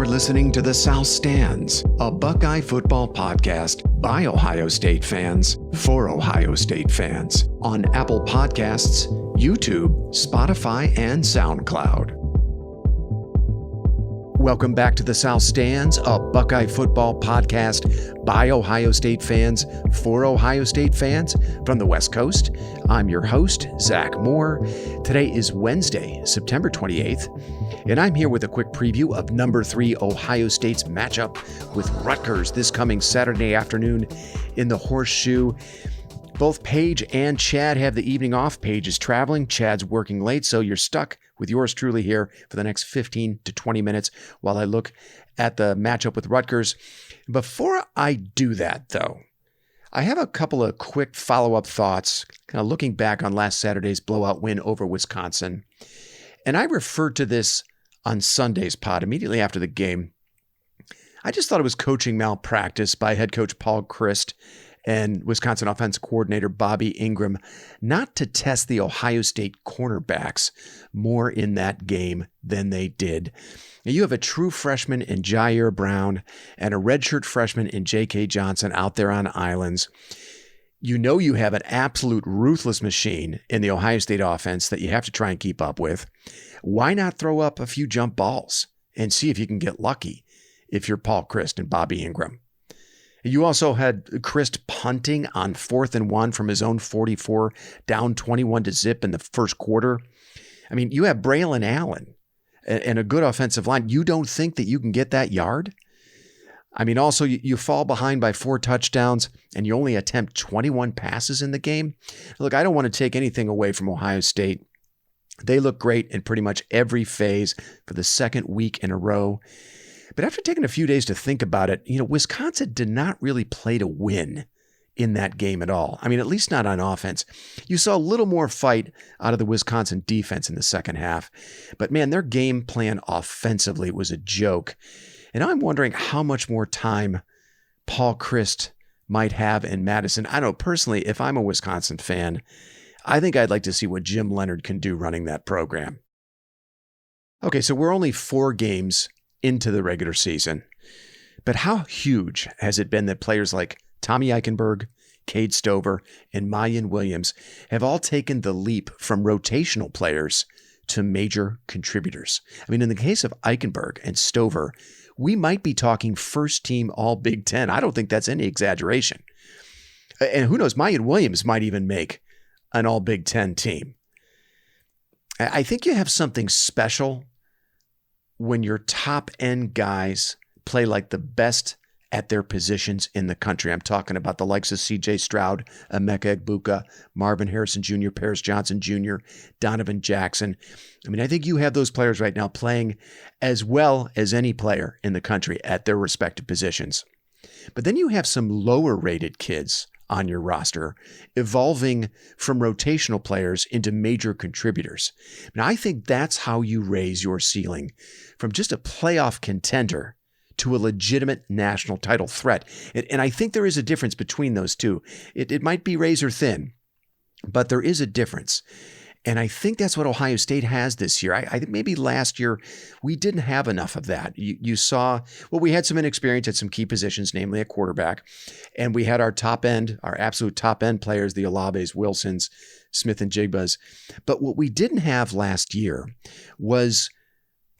You're listening to The South Stands, a Buckeye football podcast by Ohio State fans for Ohio State fans on Apple Podcasts, YouTube, Spotify, and SoundCloud. Welcome back to The South Stands, a Buckeye football podcast by Ohio State fans for Ohio State fans from the West Coast. I'm your host, Zach Moore. Today is Wednesday, September 28th, and I'm here with a quick preview of number 3 Ohio State's matchup with Rutgers this coming Saturday afternoon in the Horseshoe. Both Paige and Chad have the evening off. Paige is traveling, Chad's working late, so you're stuck with yours truly here for the next 15 to 20 minutes while I look at the matchup with Rutgers. Before I do that, though, I have a couple of quick follow-up thoughts, kind of looking back on last Saturday's blowout win over Wisconsin. And I referred to this on Sunday's pod immediately after the game. I just thought it was coaching malpractice by head coach Paul Chryst and Wisconsin offensive coordinator Bobby Ingram not to test the Ohio State cornerbacks more in that game than they did. Now, you have a true freshman in Jair Brown and a redshirt freshman in J.K. Johnson out there on islands. You know you have an absolute ruthless machine in the Ohio State offense that you have to try and keep up with. Why not throw up a few jump balls and see if you can get lucky if you're Paul Chryst and Bobby Ingram? You also had Chryst punting on 4th and 1 from his own 44, down 21-0 in the first quarter. I mean, you have Braylon Allen and a good offensive line. You don't think that you can get that yard? I mean, also, you fall behind by 4 touchdowns and you only attempt 21 passes in the game. Look, I don't want to take anything away from Ohio State. They look great in pretty much every phase for the second week in a row. But after taking a few days to think about it, Wisconsin did not really play to win in that game at all. I mean, at least not on offense. You saw a little more fight out of the Wisconsin defense in the second half. But man, their game plan offensively was a joke. And I'm wondering how much more time Paul Chryst might have in Madison. I know personally, if I'm a Wisconsin fan, I think I'd like to see what Jim Leonhard can do running that program. Okay, so we're only 4 games into the regular season. But how huge has it been that players like Tommy Eichenberg, Cade Stover, and Mayan Williams have all taken the leap from rotational players to major contributors? I mean, in the case of Eichenberg and Stover, we might be talking first team all Big Ten. I don't think that's any exaggeration. And who knows, Mayan Williams might even make an all Big Ten team. I think you have something special when your top-end guys play like the best at their positions in the country. I'm talking about the likes of C.J. Stroud, Emeka Egbuka, Marvin Harrison Jr., Paris Johnson Jr., Donovan Jackson. I mean, I think you have those players right now playing as well as any player in the country at their respective positions. But then you have some lower-rated kids on your roster, evolving from rotational players into major contributors. And I think that's how you raise your ceiling from just a playoff contender to a legitimate national title threat. And I think there is a difference between those two. It might be razor thin, but there is a difference. And I think that's what Ohio State has this year. I think maybe last year we didn't have enough of that. You saw, well, we had some inexperience at some key positions, namely a quarterback. And we had our top end, our absolute top end players, the Olaves, Wilsons, Smith and Jigbas. But what we didn't have last year was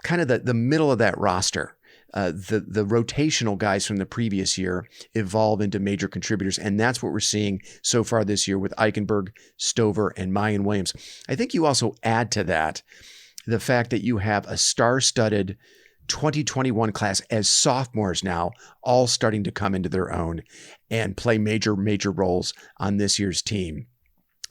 kind of the middle of that roster. The rotational guys from the previous year evolve into major contributors. And that's what we're seeing so far this year with Eichenberg, Stover, and Mayan Williams. I think you also add to that the fact that you have a star-studded 2021 class as sophomores now, all starting to come into their own and play major roles on this year's team.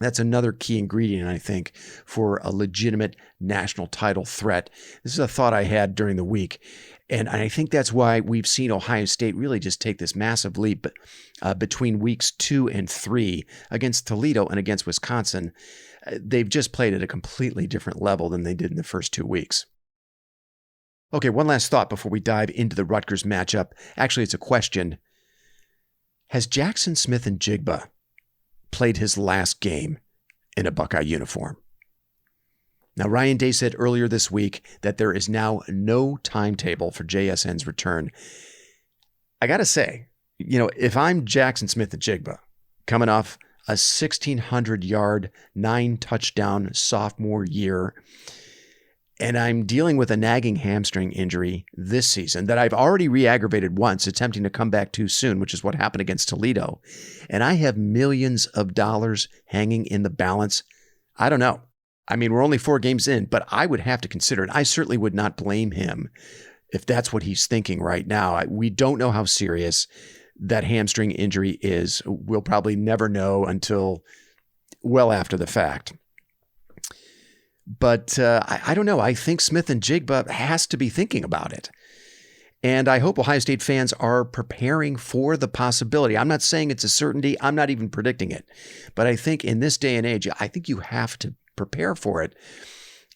That's another key ingredient, I think, for a legitimate national title threat. This is a thought I had during the week. And I think that's why we've seen Ohio State really just take this massive leap between weeks 2 and 3 against Toledo and against Wisconsin. They've just played at a completely different level than they did in the first 2 weeks. Okay, one last thought before we dive into the Rutgers matchup. Actually, it's a question. Has Jackson Smith and Jigba played his last game in a Buckeye uniform? Now, Ryan Day said earlier this week that there is now no timetable for JSN's return. I got to say, if I'm Jackson Smith-Njigba coming off a 1,600-yard, 9-touchdown sophomore year, and I'm dealing with a nagging hamstring injury this season that I've already re-aggravated once, attempting to come back too soon, which is what happened against Toledo, and I have millions of dollars hanging in the balance, I don't know. I mean, we're only 4 games in, but I would have to consider it. I certainly would not blame him if that's what he's thinking right now. We don't know how serious that hamstring injury is. We'll probably never know until well after the fact. But I don't know. I think Smith-Njigba has to be thinking about it. And I hope Ohio State fans are preparing for the possibility. I'm not saying it's a certainty. I'm not even predicting it. But I think in this day and age, I think you have to prepare for it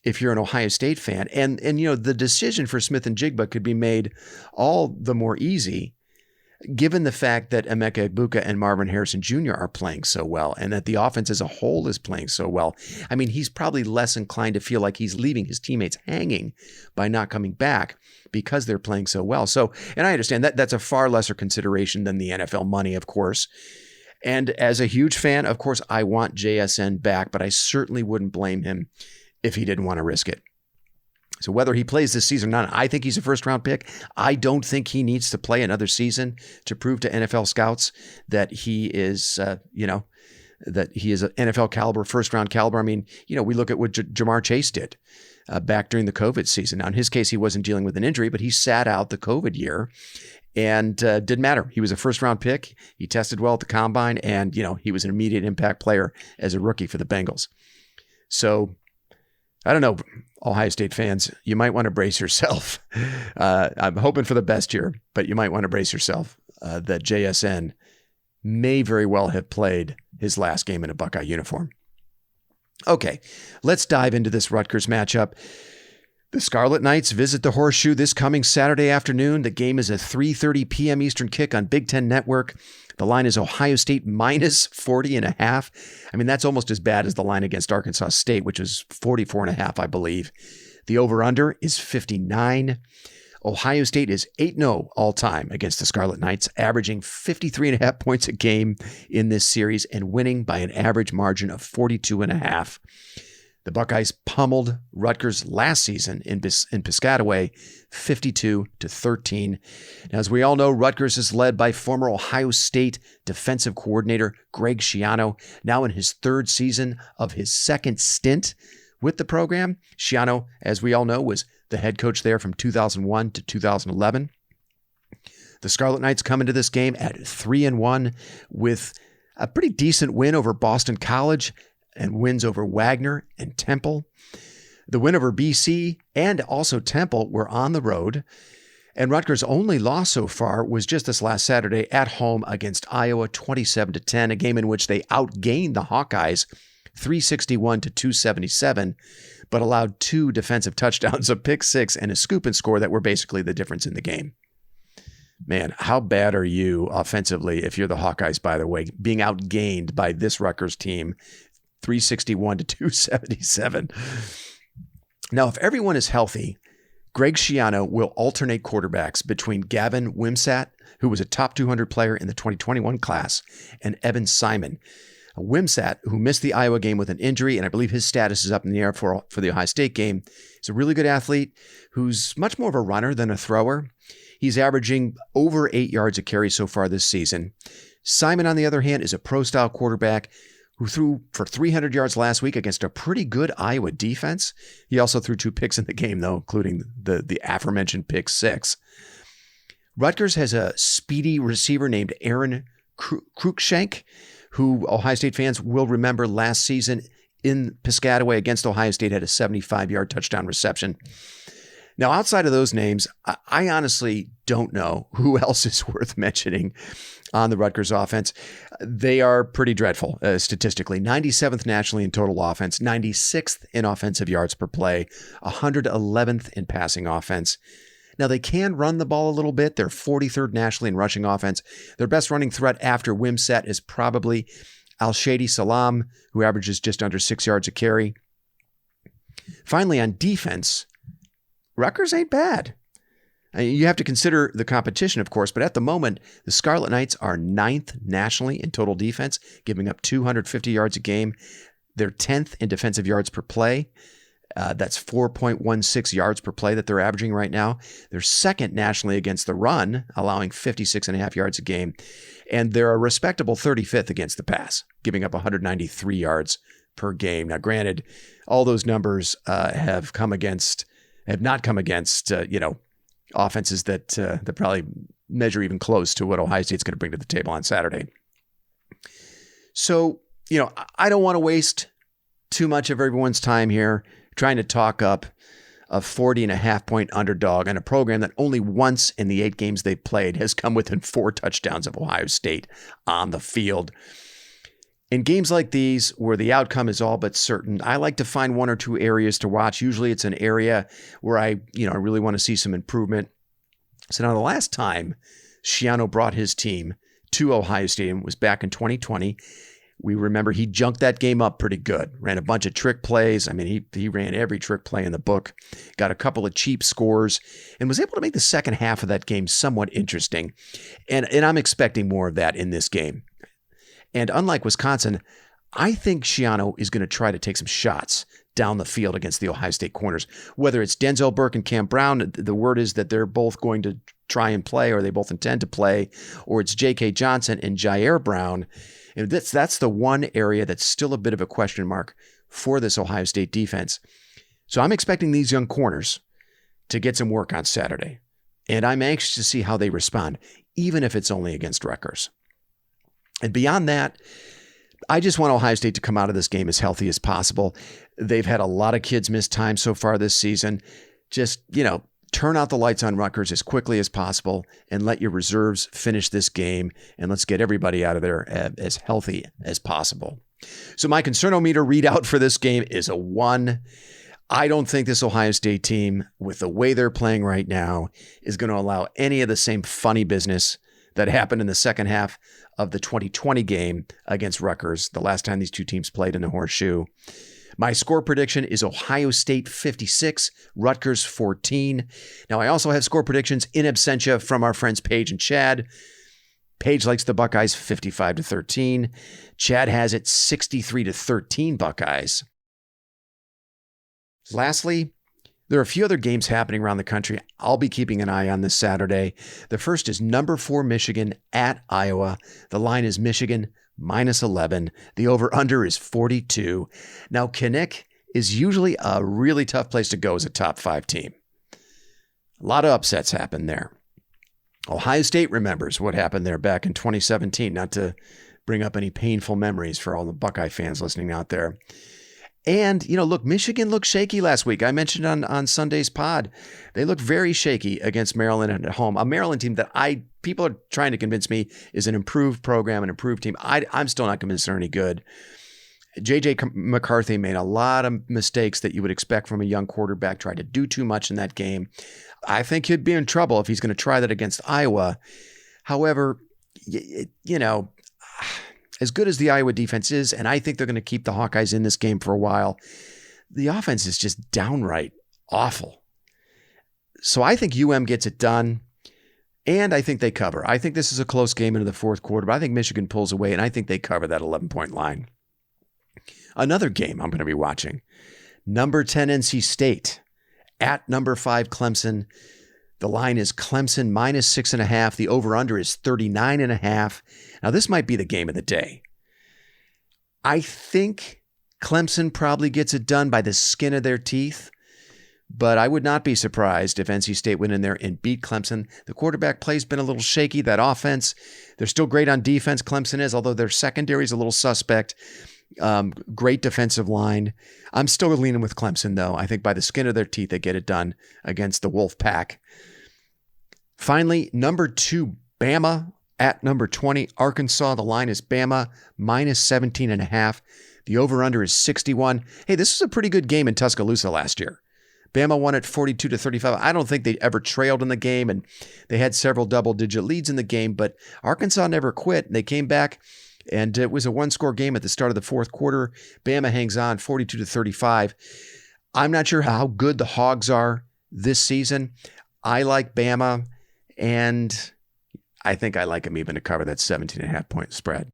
if you're an Ohio State fan. And the decision for Smith-Njigba could be made all the more easy given the fact that Emeka Egbuka and Marvin Harrison Jr. are playing so well and that the offense as a whole is playing so well. I mean, he's probably less inclined to feel like he's leaving his teammates hanging by not coming back because they're playing so well. So, and I understand that that's a far lesser consideration than the NFL money, of course. And as a huge fan, of course, I want JSN back, but I certainly wouldn't blame him if he didn't want to risk it. So whether he plays this season or not, I think he's a first-round pick. I don't think he needs to play another season to prove to NFL scouts that he is, that he is an NFL caliber, first-round caliber. I mean, we look at what Jamar Chase did back during the COVID season. Now, in his case, he wasn't dealing with an injury, but he sat out the COVID year and didn't matter. He was a first-round pick. He tested well at the combine, and, he was an immediate impact player as a rookie for the Bengals. So I don't know, Ohio State fans, you might want to brace yourself. I'm hoping for the best here, but you might want to brace yourself that JSN may very well have played his last game in a Buckeye uniform. Okay, let's dive into this Rutgers matchup. The Scarlet Knights visit the Horseshoe this coming Saturday afternoon. The game is a 3:30 p.m. Eastern kick on Big Ten Network. The line is Ohio State minus 40.5. I mean, that's almost as bad as the line against Arkansas State, which is 44.5, I believe. The over-under is 59. Ohio State is 8-0 all-time against the Scarlet Knights, averaging 53.5 points a game in this series and winning by an average margin of 42.5. The Buckeyes pummeled Rutgers last season in Piscataway 52-13. Now, as we all know, Rutgers is led by former Ohio State defensive coordinator Greg Schiano, now in his 3rd season of his 2nd stint with the program. Schiano, as we all know, was the head coach there from 2001 to 2011. The Scarlet Knights come into this game at 3-1 with a pretty decent win over Boston College and wins over Wagner and Temple. The win over BC and also Temple were on the road. And Rutgers' only loss so far was just this last Saturday at home against Iowa, 27-10, a game in which they outgained the Hawkeyes 361-277, but allowed 2 defensive touchdowns, a pick 6 and a scoop and score that were basically the difference in the game. Man, how bad are you offensively if you're the Hawkeyes, by the way, being outgained by this Rutgers team 361-277. Now, if everyone is healthy, Greg Schiano will alternate quarterbacks between Gavin Wimsatt, who was a top 200 player in the 2021 class, and Evan Simon. Wimsatt, who missed the Iowa game with an injury, and I believe his status is up in the air for the Ohio State game, is a really good athlete who's much more of a runner than a thrower. He's averaging over 8 yards a carry so far this season. Simon, on the other hand, is a pro-style quarterback who threw for 300 yards last week against a pretty good Iowa defense. He also threw 2 picks in the game, though, including the aforementioned pick 6. Rutgers has a speedy receiver named Aaron Cruikshank, who Ohio State fans will remember last season in Piscataway against Ohio State had a 75-yard touchdown reception. Now, outside of those names, I honestly don't know who else is worth mentioning on the Rutgers offense. They are pretty dreadful statistically. 97th nationally in total offense, 96th in offensive yards per play, 111th in passing offense. Now, they can run the ball a little bit. They're 43rd nationally in rushing offense. Their best running threat after Wimsatt is probably Al-Shady Salam, who averages just under 6 yards a carry. Finally, on defense, Rutgers ain't bad. You have to consider the competition, of course, but at the moment, the Scarlet Knights are 9th nationally in total defense, giving up 250 yards a game. They're 10th in defensive yards per play. That's 4.16 yards per play that they're averaging right now. They're 2nd nationally against the run, allowing 56.5 yards a game. And they're a respectable 35th against the pass, giving up 193 yards per game. Now, granted, all those numbers have not come against offenses that probably measure even close to what Ohio State's going to bring to the table on Saturday. So, I don't want to waste too much of everyone's time here trying to talk up a 40.5-point underdog and a program that only once in the 8 games they've played has come within 4 touchdowns of Ohio State on the field. In games like these, where the outcome is all but certain, I like to find 1 or 2 areas to watch. Usually it's an area where I really want to see some improvement. So now the last time Schiano brought his team to Ohio State was back in 2020. We remember he junked that game up pretty good, ran a bunch of trick plays. I mean, he ran every trick play in the book, got a couple of cheap scores, and was able to make the second half of that game somewhat interesting. And I'm expecting more of that in this game. And unlike Wisconsin, I think Schiano is going to try to take some shots down the field against the Ohio State corners. Whether it's Denzel Burke and Cam Brown, the word is that they're both going to try and play, or they both intend to play, or it's J.K. Johnson and Jair Brown. And that's the one area that's still a bit of a question mark for this Ohio State defense. So I'm expecting these young corners to get some work on Saturday. And I'm anxious to see how they respond, even if it's only against Rutgers. And beyond that, I just want Ohio State to come out of this game as healthy as possible. They've had a lot of kids miss time so far this season. Just, turn out the lights on Rutgers as quickly as possible and let your reserves finish this game. And let's get everybody out of there as healthy as possible. So my concernometer readout for this game is a 1. I don't think this Ohio State team, with the way they're playing right now, is going to allow any of the same funny business that happened in the second half of the 2020 game against Rutgers, the last time these two teams played in the Horseshoe. My score prediction is Ohio State 56, Rutgers 14. Now, I also have score predictions in absentia from our friends Paige and Chad. Paige likes the Buckeyes 55-13. Chad has it 63-13 Buckeyes. Lastly, there are a few other games happening around the country I'll be keeping an eye on this Saturday. The first is number 4 Michigan at Iowa. The line is Michigan -11. The over-under is 42. Now, Kinnick is usually a really tough place to go as a top 5 team. A lot of upsets happen there. Ohio State remembers what happened there back in 2017, not to bring up any painful memories for all the Buckeye fans listening out there. And, look, Michigan looked shaky last week. I mentioned on Sunday's pod, they looked very shaky against Maryland at home. A Maryland team that people are trying to convince me is an improved program, an improved team. I'm still not convinced they're any good. J.J. McCarthy made a lot of mistakes that you would expect from a young quarterback, tried to do too much in that game. I think he'd be in trouble if he's going to try that against Iowa. However, as good as the Iowa defense is, and I think they're going to keep the Hawkeyes in this game for a while, the offense is just downright awful. So I think UM gets it done, and I think they cover. I think this is a close game into the fourth quarter, but I think Michigan pulls away, and I think they cover that 11-point line. Another game I'm going to be watching, number 10 NC State at number 5 Clemson. The line is Clemson -6.5. The over-under is 39.5. Now, this might be the game of the day. I think Clemson probably gets it done by the skin of their teeth, but I would not be surprised if NC State went in there and beat Clemson. The quarterback play's been a little shaky, that offense. They're still great on defense, Clemson is, although their secondary is a little suspect. Great defensive line. I'm still leaning with Clemson, though. I think by the skin of their teeth, they get it done against the Wolf Pack. Finally, number 2, Bama at number 20, Arkansas. The line is Bama -17.5. The over-under is 61. Hey, this was a pretty good game in Tuscaloosa last year. Bama won it 42-35. I don't think they ever trailed in the game, and they had several double-digit leads in the game, but Arkansas never quit. They came back, and it was a one-score game at the start of the fourth quarter. Bama hangs on 42-35. I'm not sure how good the Hogs are this season. I like Bama, and I think I like them even to cover that 17.5-point spread.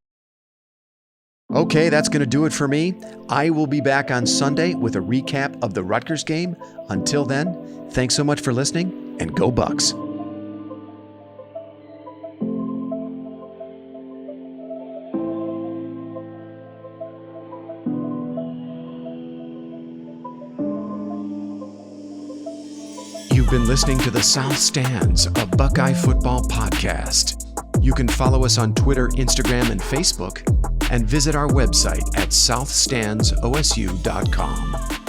Okay, that's going to do it for me. I will be back on Sunday with a recap of the Rutgers game. Until then, thanks so much for listening, and go Bucks. You've been listening to the South Stands, a Buckeye football podcast. You can follow us on Twitter, Instagram, and Facebook, and visit our website at southstandsosu.com.